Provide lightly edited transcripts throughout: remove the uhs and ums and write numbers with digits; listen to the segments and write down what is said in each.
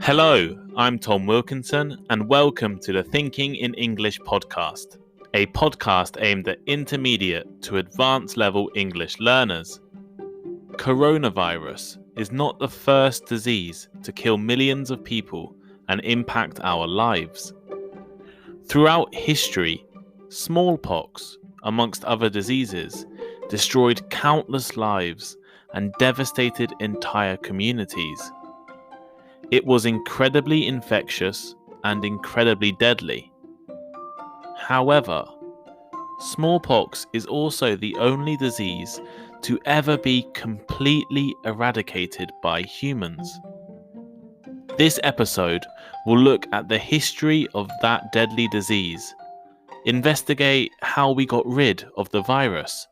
Hello, I'm Tom Wilkinson, and welcome to the Thinking in English podcast, a podcast aimed at intermediate to advanced level English learners. Coronavirus is not the first disease to kill millions of people and impact our lives. Throughout history, smallpox, amongst other diseases, destroyed countless lives and devastated entire communities. It was incredibly infectious and incredibly deadly. However, smallpox is also the only disease to ever be completely eradicated by humans. This episode will look at the history of that deadly disease, investigate how we got rid of the virus,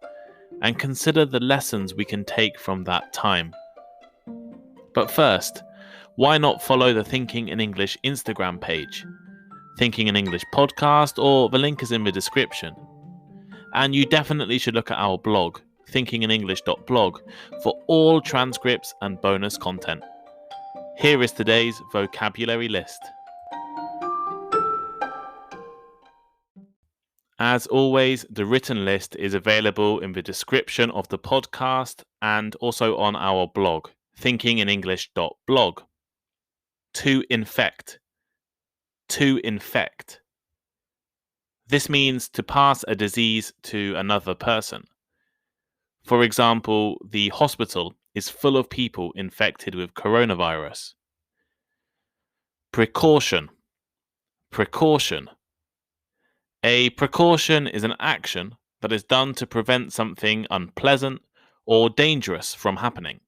and consider the lessons we can take from that time. But first, why not follow the Thinking in English Instagram page, Thinking in English podcast, or the link is in the description. And you definitely should look at our blog, thinkinginenglish.blog, for all transcripts and bonus content. Here is today's vocabulary list. As always, the written list is available in the description of the podcast and also on our blog, thinkinginenglish.blog. To infect. To infect. This means to pass a disease to another person. For example, the hospital is full of people infected with coronavirus. Precaution. Precaution. A precaution is an action that is done to prevent something unpleasant or dangerous from happening.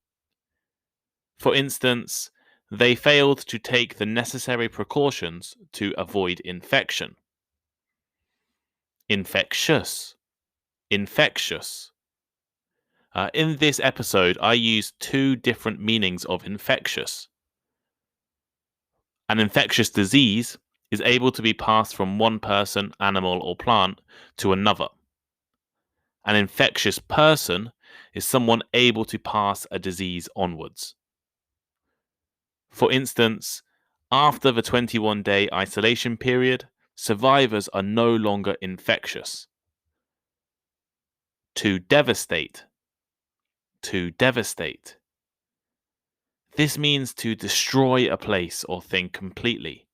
For instance, they failed to take the necessary precautions to avoid infection. Infectious. Infectious. In this episode, I used two different meanings of infectious. An infectious disease is able to be passed from one person, animal, or plant to another. An infectious person is someone able to pass a disease onwards. For instance, after the 21-day isolation period, survivors are no longer infectious. To devastate. To devastate. This means to destroy a place or thing completely,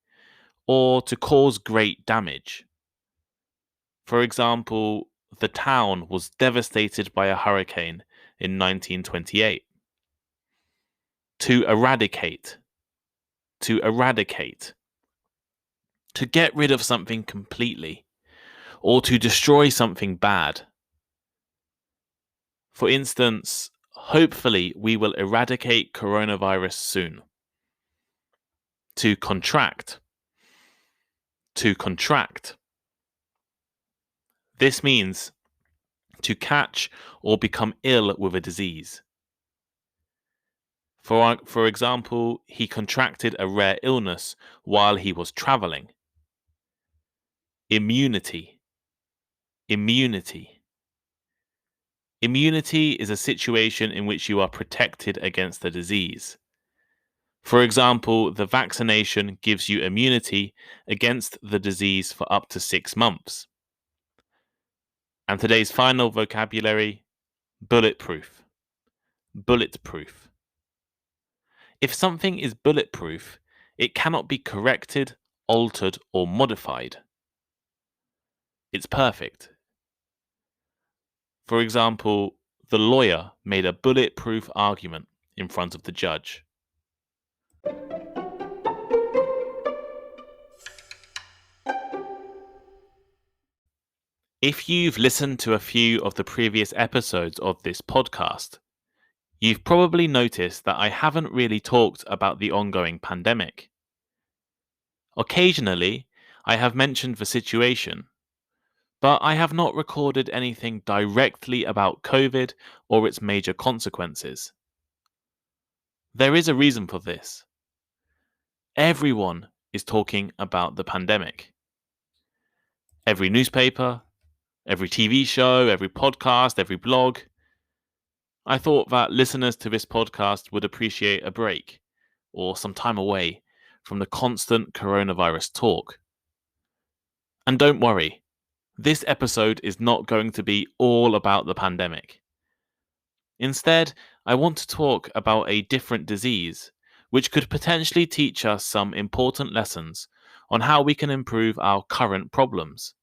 or to cause great damage. For example, the town was devastated by a hurricane in 1928. To eradicate. To eradicate. To get rid of something completely, or to destroy something bad. For instance, hopefully we will eradicate coronavirus soon. To contract. To contract. This means to catch or become ill with a disease. For example, he contracted a rare illness while he was traveling. Immunity. Immunity. Immunity is a situation in which you are protected against a disease. For example, the vaccination gives you immunity against the disease for up to 6 months. And today's final vocabulary, bulletproof. Bulletproof. If something is bulletproof, it cannot be corrected, altered, or modified. It's perfect. For example, the lawyer made a bulletproof argument in front of the judge. If you've listened to a few of the previous episodes of this podcast, you've probably noticed that I haven't really talked about the ongoing pandemic. Occasionally, I have mentioned the situation, but I have not recorded anything directly about COVID or its major consequences. There is a reason for this. Everyone is talking about the pandemic. Every newspaper, every TV show, every podcast, every blog. I thought that listeners to this podcast would appreciate a break or some time away from the constant coronavirus talk. And don't worry, this episode is not going to be all about the pandemic. Instead, I want to talk about a different disease, which could potentially teach us some important lessons on how we can improve our current problems.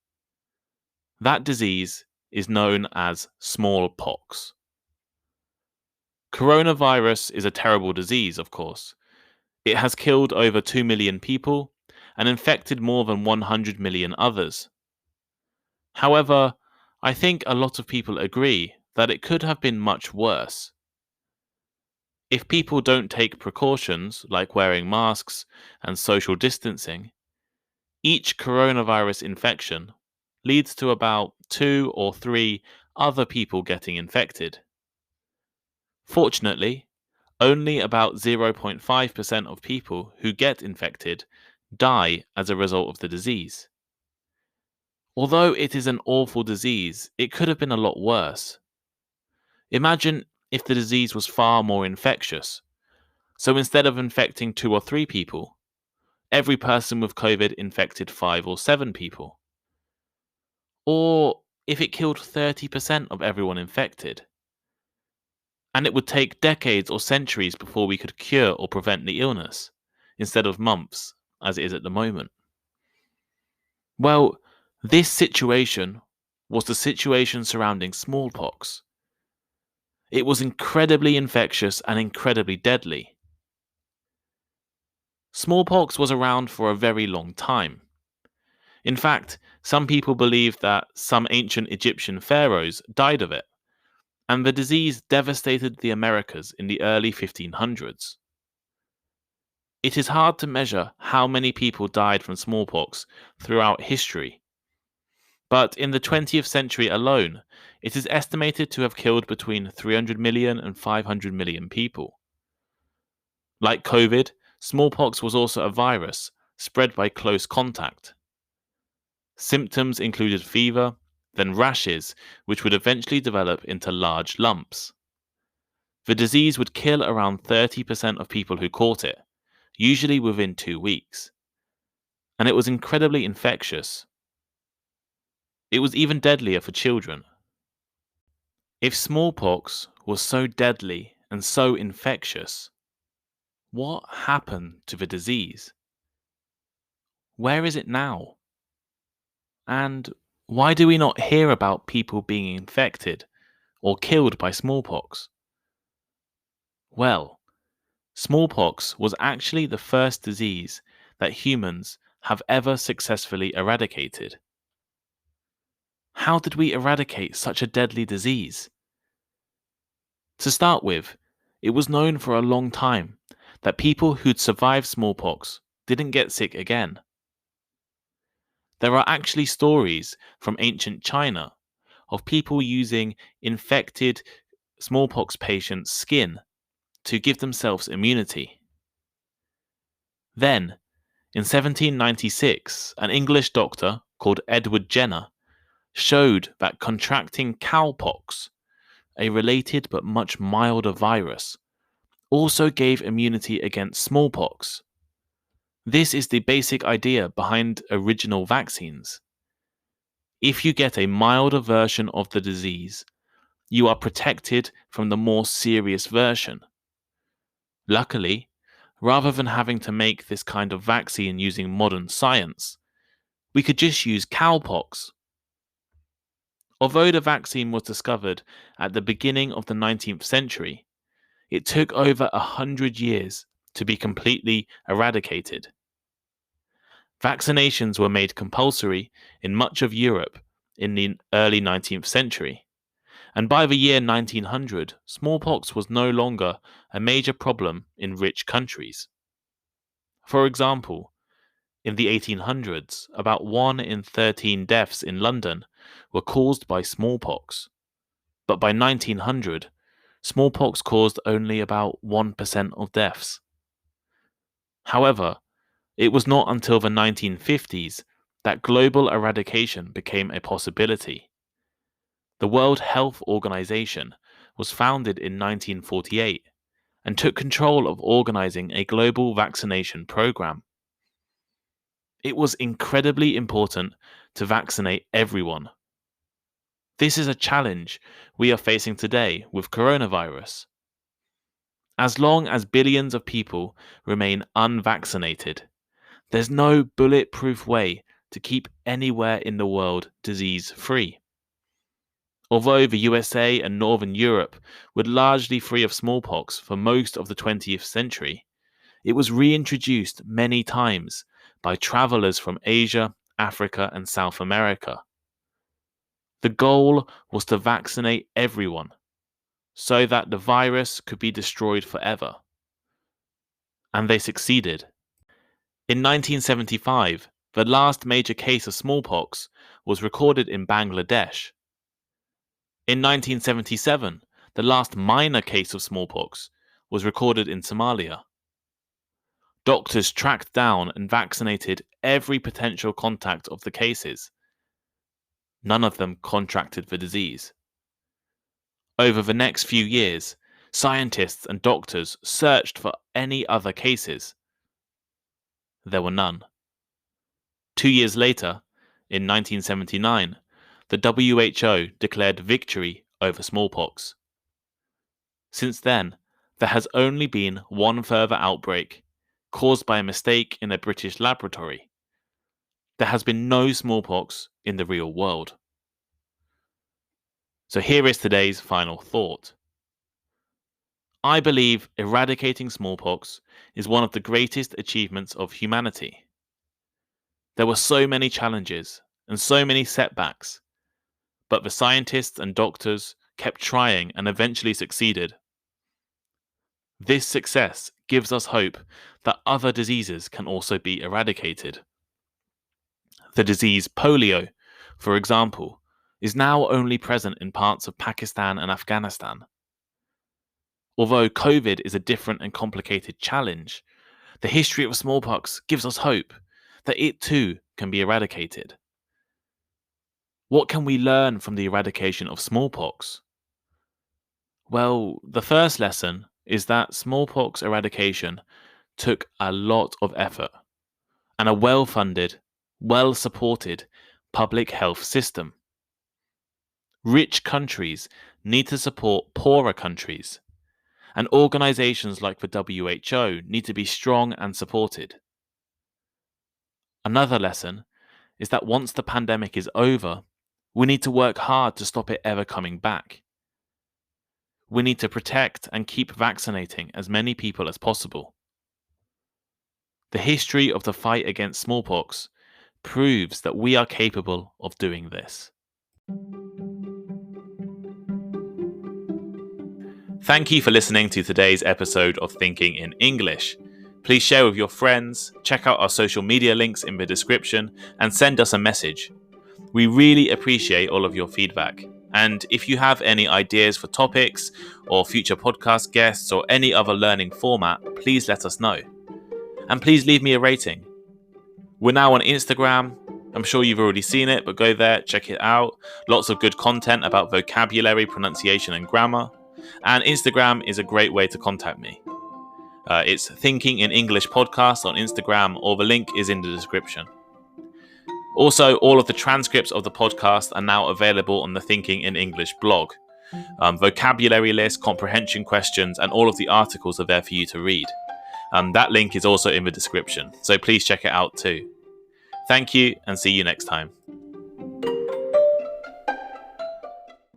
That disease is known as smallpox. Coronavirus is a terrible disease, of course. It has killed over 2 million people and infected more than 100 million others. However, I think a lot of people agree that it could have been much worse. If people don't take precautions like wearing masks and social distancing, each coronavirus infection leads to about 2 or 3 other people getting infected. Fortunately, only about 0.5% of people who get infected die as a result of the disease. Although it is an awful disease, it could have been a lot worse. Imagine if the disease was far more infectious. So instead of infecting 2 or 3 people, every person with COVID infected 5 or 7 people. Or if it killed 30% of everyone infected. And it would take decades or centuries before we could cure or prevent the illness, instead of months, as it is at the moment. Well, this situation was the situation surrounding smallpox. It was incredibly infectious and incredibly deadly. Smallpox was around for a very long time. In fact, some people believe that some ancient Egyptian pharaohs died of it, and the disease devastated the Americas in the early 1500s. It is hard to measure how many people died from smallpox throughout history, but in the 20th century alone, it is estimated to have killed between 300 million and 500 million people. Like COVID, smallpox was also a virus spread by close contact. Symptoms included fever, then rashes, which would eventually develop into large lumps. The disease would kill around 30% of people who caught it, usually within 2 weeks. And it was incredibly infectious. It was even deadlier for children. If smallpox was so deadly and so infectious, what happened to the disease? Where is it now? And why do we not hear about people being infected or killed by smallpox? Well, smallpox was actually the first disease that humans have ever successfully eradicated. How did we eradicate such a deadly disease? To start with, it was known for a long time that people who'd survived smallpox didn't get sick again. There are actually stories from ancient China of people using infected smallpox patients' skin to give themselves immunity. Then, in 1796, an English doctor called Edward Jenner showed that contracting cowpox, a related but much milder virus, also gave immunity against smallpox. This is the basic idea behind original vaccines. If you get a milder version of the disease, you are protected from the more serious version. Luckily, rather than having to make this kind of vaccine using modern science, we could just use cowpox. Although the vaccine was discovered at the beginning of the 19th century, it took over 100 years to be completely eradicated. Vaccinations were made compulsory in much of Europe in the early 19th century, and by the year 1900, smallpox was no longer a major problem in rich countries. For example, in the 1800s, about 1 in 13 deaths in London were caused by smallpox, but by 1900, smallpox caused only about 1% of deaths. However, it was not until the 1950s that global eradication became a possibility. The World Health Organization was founded in 1948 and took control of organizing a global vaccination program. It was incredibly important to vaccinate everyone. This is a challenge we are facing today with coronavirus. As long as billions of people remain unvaccinated, there's no bulletproof way to keep anywhere in the world disease-free. Although the USA and Northern Europe were largely free of smallpox for most of the 20th century, it was reintroduced many times by travelers from Asia, Africa, and South America. The goal was to vaccinate everyone so that the virus could be destroyed forever. And they succeeded. In 1975, the last major case of smallpox was recorded in Bangladesh. In 1977, the last minor case of smallpox was recorded in Somalia. Doctors tracked down and vaccinated every potential contact of the cases. None of them contracted the disease. Over the next few years, scientists and doctors searched for any other cases. There were none. 2 years later, in 1979, the WHO declared victory over smallpox. Since then, there has only been one further outbreak, caused by a mistake in a British laboratory. There has been no smallpox in the real world. So here is today's final thought. I believe eradicating smallpox is one of the greatest achievements of humanity. There were so many challenges and so many setbacks, but the scientists and doctors kept trying and eventually succeeded. This success gives us hope that other diseases can also be eradicated. The disease polio, for example, is now only present in parts of Pakistan and Afghanistan. Although COVID is a different and complicated challenge, the history of smallpox gives us hope that it too can be eradicated. What can we learn from the eradication of smallpox? Well, the first lesson is that smallpox eradication took a lot of effort and a well-funded, well-supported public health system. Rich countries need to support poorer countries, and organizations like the WHO need to be strong and supported. Another lesson is that once the pandemic is over, we need to work hard to stop it ever coming back. We need to protect and keep vaccinating as many people as possible. The history of the fight against smallpox proves that we are capable of doing this. Thank you for listening to today's episode of Thinking in English. Please share with your friends, check out our social media links in the description, and send us a message. We really appreciate all of your feedback. And if you have any ideas for topics or future podcast guests or any other learning format, please let us know. And please leave me a rating. We're now on Instagram. I'm sure you've already seen it, but go there, check it out. Lots of good content about vocabulary, pronunciation, and grammar. And Instagram is a great way to contact me. It's Thinking in English Podcast on Instagram, or the link is in the description. Also, all of the transcripts of the podcast are now available on the Thinking in English blog. Vocabulary list, comprehension questions, and all of the articles are there for you to read. That link is also in the description, so please check it out too. Thank you, and see you next time.